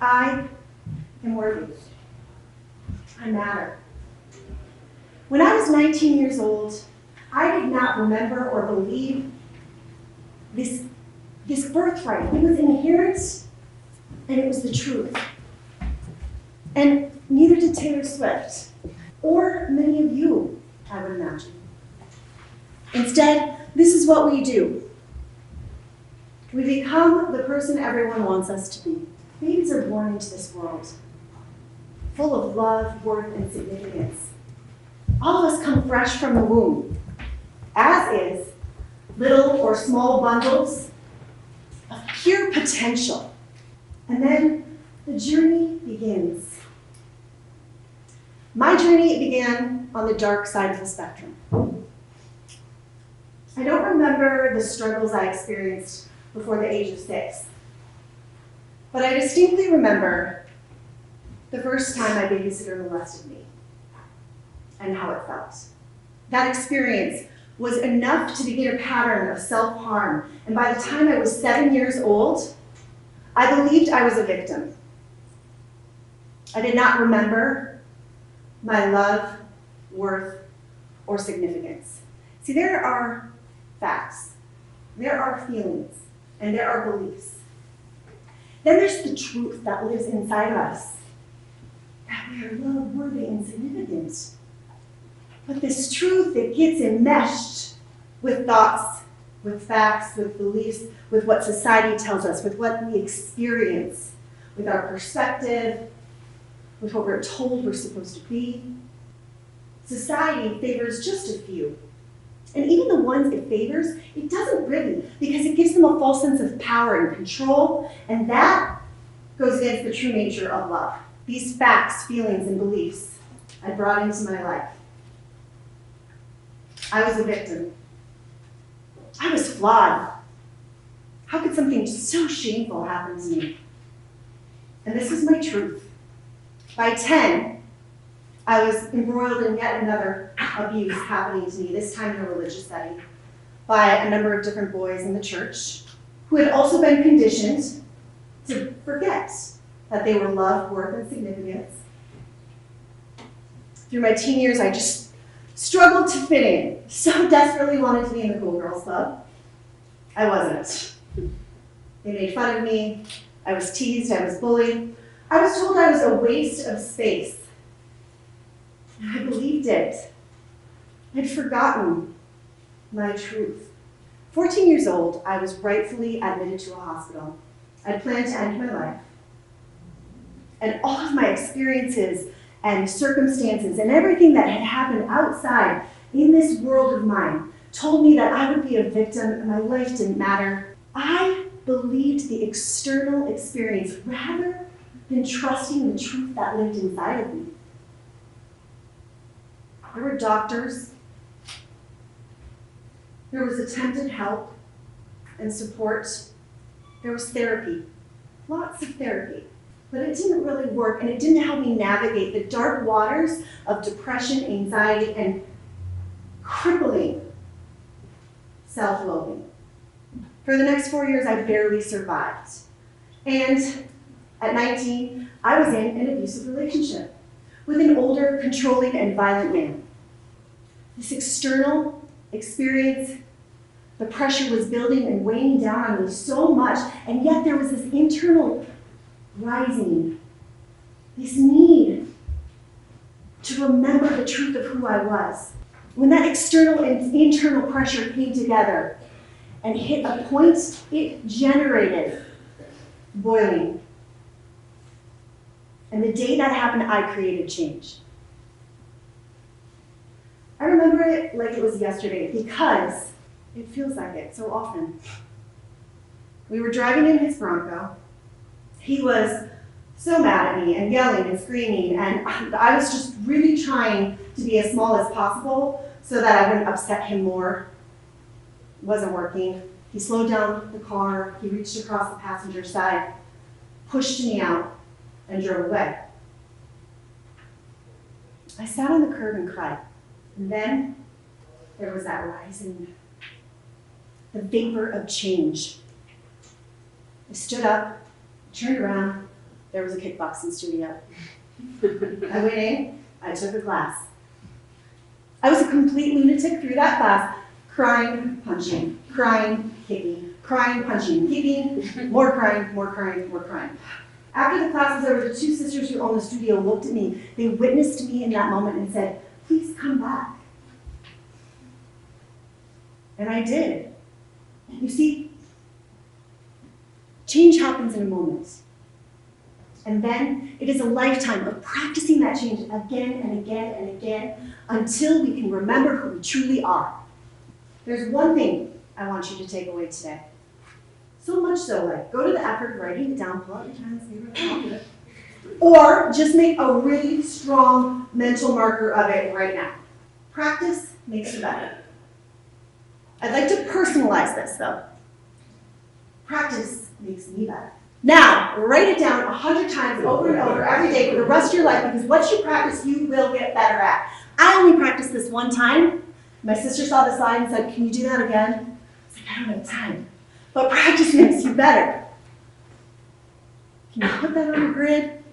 I am worthy. I matter. When I was 19 years old, I did not remember or believe this birthright. It was inherent, and it was the truth. And neither did Taylor Swift, or many of you, I would imagine. Instead, this is what we do. We become the person everyone wants us to be. Babies are born into this world, full of love, worth, and significance. All of us come fresh from the womb, as is little or small bundles of pure potential. And then the journey begins. My journey began on the dark side of the spectrum. I don't remember the struggles I experienced before the age of 6, but I distinctly remember the first time my babysitter molested me and how it felt. That experience was enough to begin a pattern of self-harm, and by the time I was 7 years old, I believed I was a victim. I did not remember my love, worth, or significance. See, there are facts, there are feelings, and there are beliefs. Then there's the truth that lives inside of us, that we are loved, worthy, and significant. But this truth that gets enmeshed with thoughts, with facts, with beliefs, with what society tells us, with what we experience, with our perspective, with what we're told we're supposed to be. Society favors just a few. And even the ones it favors, it doesn't really, because it gives them a false sense of power and control, and that goes against the true nature of love. These facts, feelings, and beliefs I brought into my life. I was a victim. I was flawed. How could something so shameful happen to me? And this is my truth. By 10, I was embroiled in yet another abuse happening to me, this time in a religious setting, by a number of different boys in the church who had also been conditioned to forget that they were loved, worth, and significance. Through my teen years, I just struggled to fit in, so desperately wanted to be in the cool girls club. I wasn't. They made fun of me, I was teased, I was bullied. I was told I was a waste of space. And I believed it. I'd forgotten my truth. 14 years old, I was rightfully admitted to a hospital. I'd planned to end my life. And all of my experiences and circumstances and everything that had happened outside in this world of mine told me that I would be a victim and my life didn't matter. I believed the external experience rather than trusting the truth that lived inside of me. There were doctors. There was attempted help and support. There was therapy, lots of therapy. But it didn't really work, and it didn't help me navigate the dark waters of depression, anxiety, and crippling self-loathing. For the next 4 years, I barely survived. And at 19, I was in an abusive relationship with an older, controlling, and violent man. This external experience, the pressure was building and weighing down on me so much, and yet there was this internal rising, this need to remember the truth of who I was. When that external and internal pressure came together and hit a point, it generated boiling. And the day that happened, I created change. I remember it like it was yesterday because it feels like it so often. We were driving in his Bronco. He was so mad at me and yelling and screaming, and I was just really trying to be as small as possible so that I wouldn't upset him more. It wasn't working. He slowed down the car, he reached across the passenger side, pushed me out, and drove away. I sat on the curb and cried. And then there was that rising, the vapor of change. I stood up, turned around, there was a kickboxing studio. I went in, I took a class. I was a complete lunatic through that class, crying, punching, crying, kicking, crying, punching, kicking, more crying, more crying, more crying. After the class was over, the two sisters who owned the studio looked at me. They witnessed me in that moment and said, "Please come back." And I did. You see, change happens in a moment. And then it is a lifetime of practicing that change again and again and again until we can remember who we truly are. There's one thing I want you to take away today. So much so, like, go to the effort of writing it down, pull out your pen, see what it. Or just make a really strong mental marker of it right now. Practice makes you better. I'd like to personalize this, though. Practice makes me better. Now, write it down 100 times over and over every day for the rest of your life, because once you practice, you will get better at. I only practiced this one time. My sister saw the slide and said, "Can you do that again?" I was like, "I don't have time." But practice makes you better. Can you put that on a grid?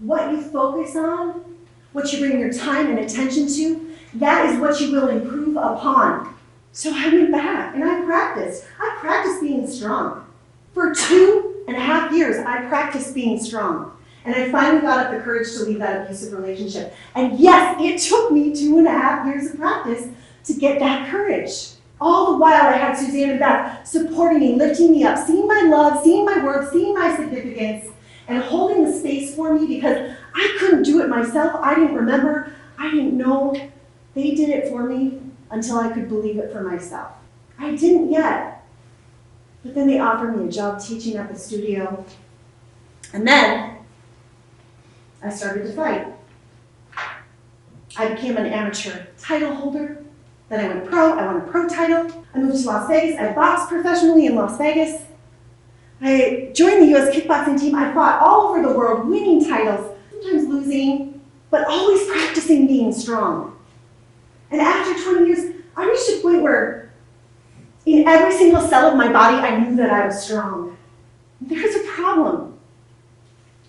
What you focus on, what you bring your time and attention to, that is what you will improve upon. So I went back and I practiced. I practiced being strong. For 2.5 years, I practiced being strong. And I finally got up the courage to leave that abusive relationship. And yes, it took me 2.5 years of practice to get that courage. All the while I had Suzanne and Beth supporting me, lifting me up, seeing my love, seeing my worth, seeing my significance, and holding the space for me because I couldn't do it myself. I didn't remember. I didn't know. They did it for me until I could believe it for myself. I didn't yet. But then they offered me a job teaching at the studio. And then I started to fight. I became an amateur title holder. Then I went pro. I won a pro title. I moved to Las Vegas. I boxed professionally in Las Vegas. I joined the U.S. kickboxing team. I fought all over the world, winning titles, sometimes losing, but always practicing being strong. And after 20 years, I reached a point where in every single cell of my body, I knew that I was strong. There's a problem.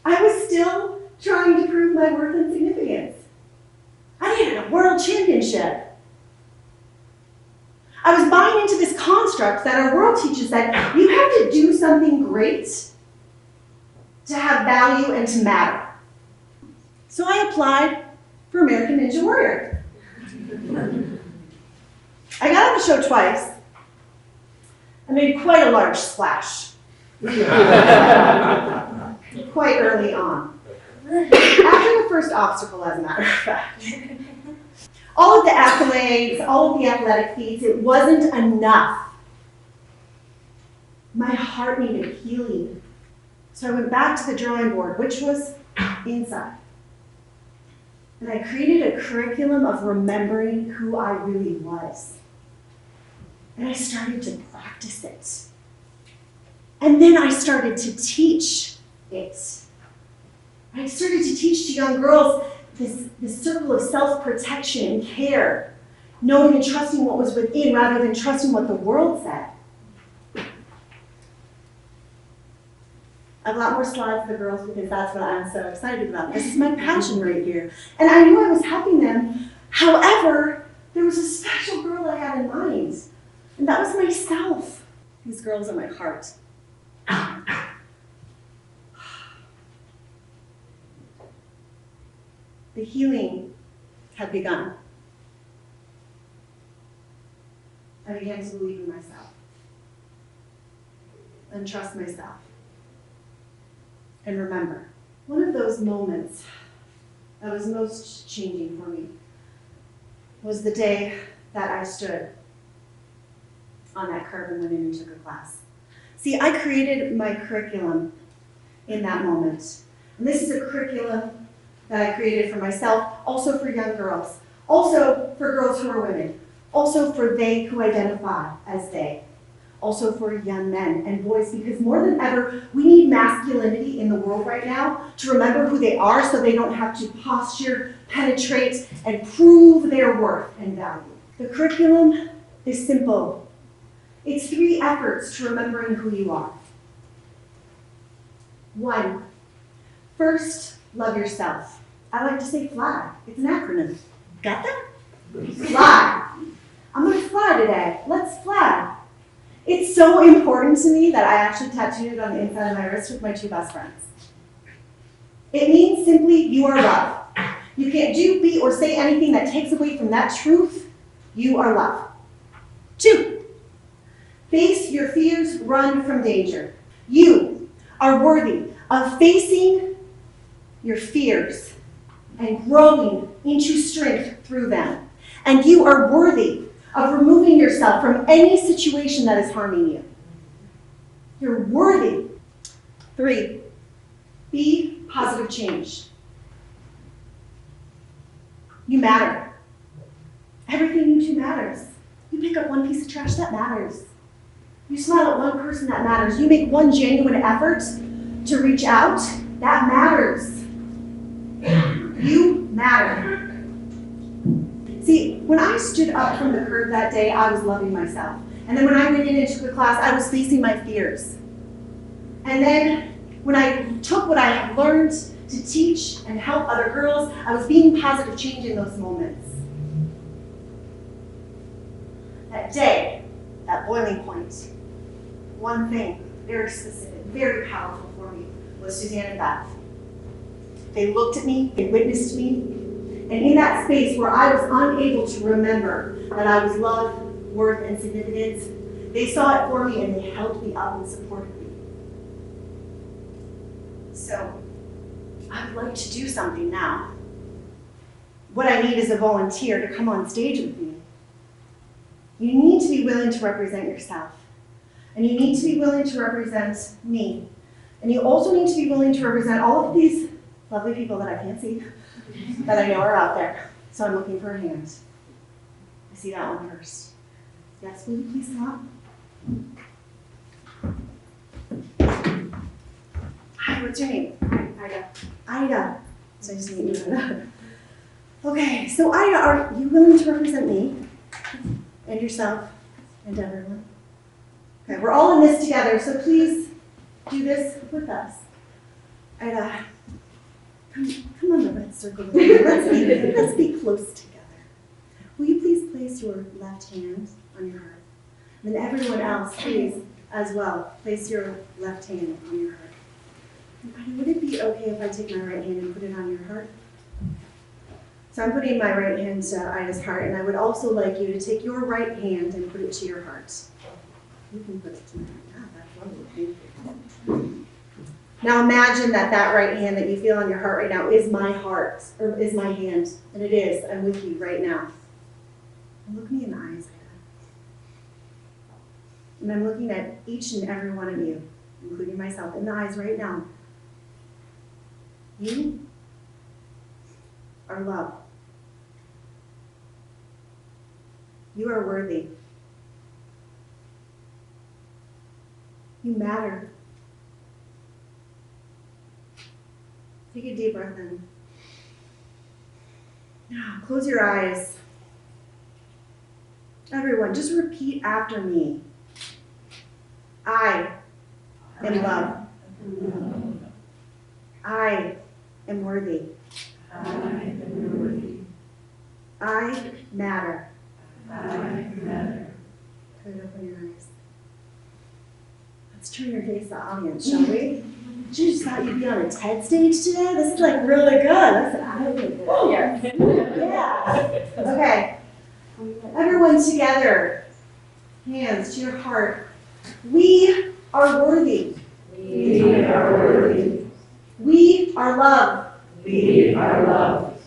I was still trying to prove my worth and significance. I needed a world championship. I was buying into this construct that our world teaches that you have to do something great to have value and to matter. So I applied for American Ninja Warrior. I got on the show twice. I made quite a large splash. Quite early on. After the first obstacle, as a matter of fact. All of the accolades, all of the athletic feats, it wasn't enough. My heart needed healing. So I went back to the drawing board, which was inside. And I created a curriculum of remembering who I really was. And I started to practice it. And then I started to teach it. I started to teach to young girls this circle of self-protection and care, knowing and trusting what was within rather than trusting what the world said. I've got more slides for the girls because that's what I'm so excited about. This is my passion right here. And I knew I was helping them. However, there was a special girl I had in mind, and that was myself. These girls are my heart. The healing had begun. I began to believe in myself and trust myself. And remember, one of those moments that was most changing for me was the day that I stood on that curb and went in and took a class. See, I created my curriculum in that moment. And this is a curriculum that I created for myself, also for young girls, also for girls who are women, also for they who identify as they, also for young men and boys, because more than ever, we need masculinity in the world right now to remember who they are so they don't have to posture, penetrate, and prove their worth and value. The curriculum is simple. It's 3 efforts to remembering who you are. 1, First, love yourself. I like to say fly. It's an acronym. Got that? Fly. I'm going to fly today. Let's fly. It's so important to me that I actually tattooed it on the inside of my wrist with my 2 best friends. It means simply you are love. You can't do, be, or say anything that takes away from that truth. You are love. 2, face your fears, run from danger. You are worthy of facing your fears and growing into strength through them. And you are worthy of removing yourself from any situation that is harming you. You're worthy. 3, be positive change. You matter. Everything you do matters. You pick up one piece of trash, that matters. You smile at one person, that matters. You make one genuine effort to reach out, that matters. You matter. See, when I stood up from the curb that day, I was loving myself. And then when I went in and took a class, I was facing my fears. And then when I took what I had learned to teach and help other girls, I was being positive change in those moments. That day, that boiling point, one thing, very specific, very powerful for me, was Suzanne and Beth. They looked at me, they witnessed me, and in that space where I was unable to remember that I was loved, worth, and significant, they saw it for me and they held me up and supported me. So, I would like to do something now. What I need is a volunteer to come on stage with me. You need to be willing to represent yourself. And you need to be willing to represent me. And you also need to be willing to represent all of these lovely people that I can't see, that I know are out there. So I'm looking for a hand. I see that one first. Yes, will you please come up? Hi, what's your name? Ida. Ida. So I just need you, Ida. Okay, so Ida, are you willing to represent me and yourself and everyone? Okay, we're all in this together, so please do this with us. Ida, come on the red circle with me. Let's be close together. Will you please place your left hand on your heart? And then everyone else, please, as well, place your left hand on your heart. And would it be okay if I take my right hand and put it on your heart? So I'm putting my right hand to Ida's heart, and I would also like you to take your right hand and put it to your heart. You can put it to my heart. That's lovely. Thank you. Now imagine that that right hand that you feel on your heart right now is my heart, or is my hand, and it is. I'm with you right now. And look me in the eyes, Ida. And I'm looking at each and every one of you, including myself, in the eyes right now. You are loved. You are worthy. You matter. Take a deep breath in. Now, close your eyes. Everyone, just repeat after me. I am loved. I am worthy. I am worthy. I matter. I matter. Good, open your eyes. Let's turn your face to the audience, shall we? You just thought you'd be on a TED stage today? This is like really good. Listen, I really good. Yeah. Okay. Everyone together. Hands to your heart. We are worthy. We are worthy. We are loved. We are loved.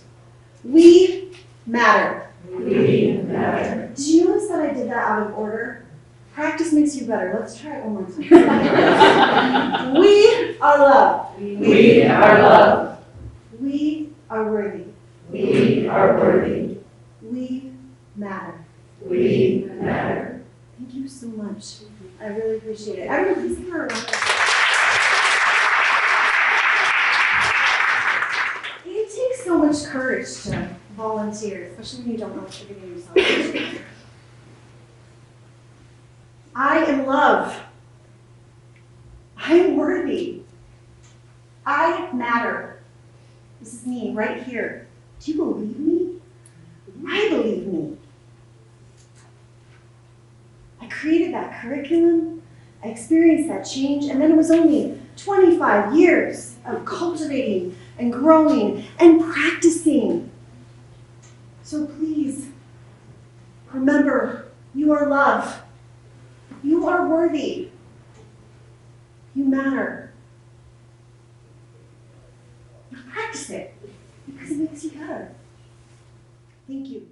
We matter. We matter. Did you notice that I did that out of order? Practice makes you better. Let's try it one more time. We are loved. We are loved. We are worthy. We are worthy. We matter. We matter. Thank you so much. I really appreciate it. Everyone, please give her a round of applause. It takes so much courage to volunteer, especially when you don't know what you're getting yourself into. I am love. I am worthy. I matter. This is me right here. Do you believe me? I believe me. I created that curriculum. I experienced that change, and then it was only 25 years of cultivating and growing and practicing. So please, remember, you are loved. You are worthy. You matter. Practice it because it makes you better. Thank you.